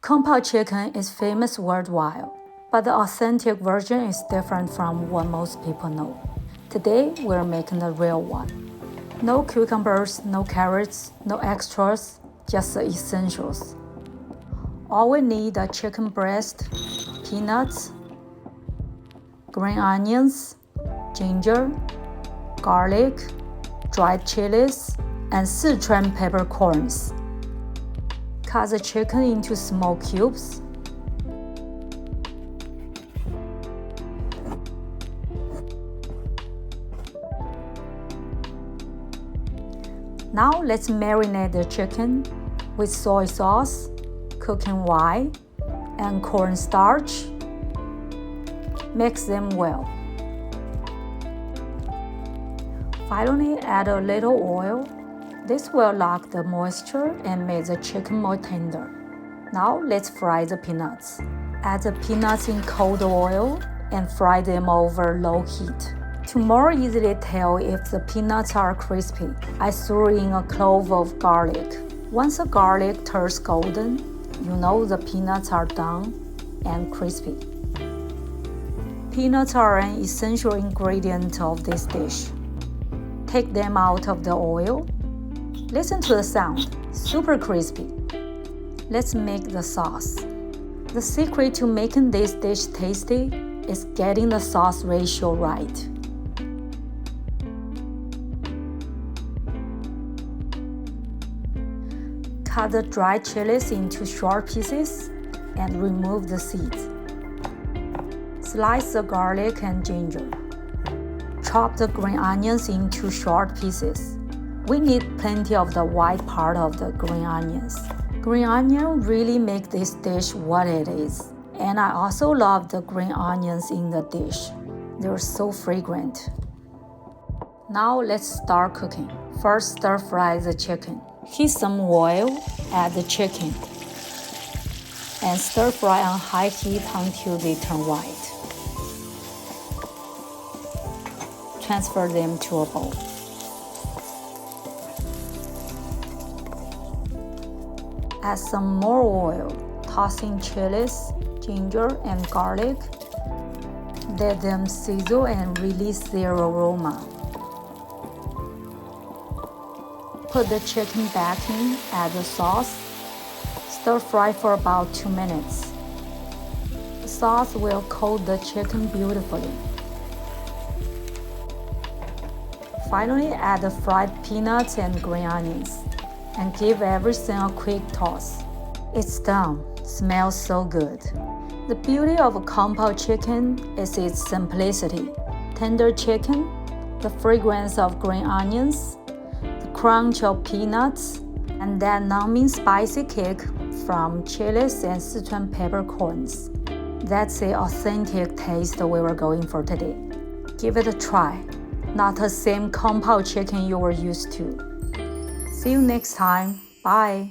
宫保chicken is famous worldwide, but the authentic version is different from what most people know. Today, we're making the real one. No cucumbers, no carrots, no extras, just the essentials. All we need are chicken breast, peanuts, green onions, ginger, garlic, dried chilies, and Sichuan peppercorns. Cut the chicken into small cubes. Now let's marinate the chicken with soy sauce, cooking wine, and cornstarch. Mix them well. Finally, add a little oil. This will lock the moisture and make the chicken more tender. Now let's fry the peanuts. Add the peanuts in cold oil and fry them over low heat. To more easily tell if the peanuts are crispy, I threw in a clove of garlic. Once the garlic turns golden, you know the peanuts are done and crispy. Peanuts are an essential ingredient of this dish. Take them out of the oil. Listen to the sound, super crispy. Let's make the sauce. The secret to making this dish tasty is getting the sauce ratio right. Cut the dried chilies into short pieces and remove the seeds. Slice the garlic and ginger. Chop the green onions into short pieces. We need plenty of the white part of the green onions. Green onion really make this dish what it is. And I also love the green onions in the dish. They're so fragrant. Now let's start cooking. First, stir fry the chicken. Heat some oil, add the chicken, and stir fry on high heat until they turn white. Transfer them to a bowl. Add some more oil, toss in chilies, ginger, and garlic. Let them sizzle and release their aroma. Put the chicken back in, add the sauce. Stir fry for about 2 minutes. The sauce will coat the chicken beautifully. Finally, add the fried peanuts and green onions and give everything a quick toss. It's done. Smells so good. The beauty of a宫保chicken is its simplicity. Tender chicken, the fragrance of green onions, the crunch of peanuts, and that numbing spicy kick from chilies and Sichuan peppercorns. That's the authentic taste we were going for today. Give it a try. Not the same宫保chicken you were used to. See you next time. Bye.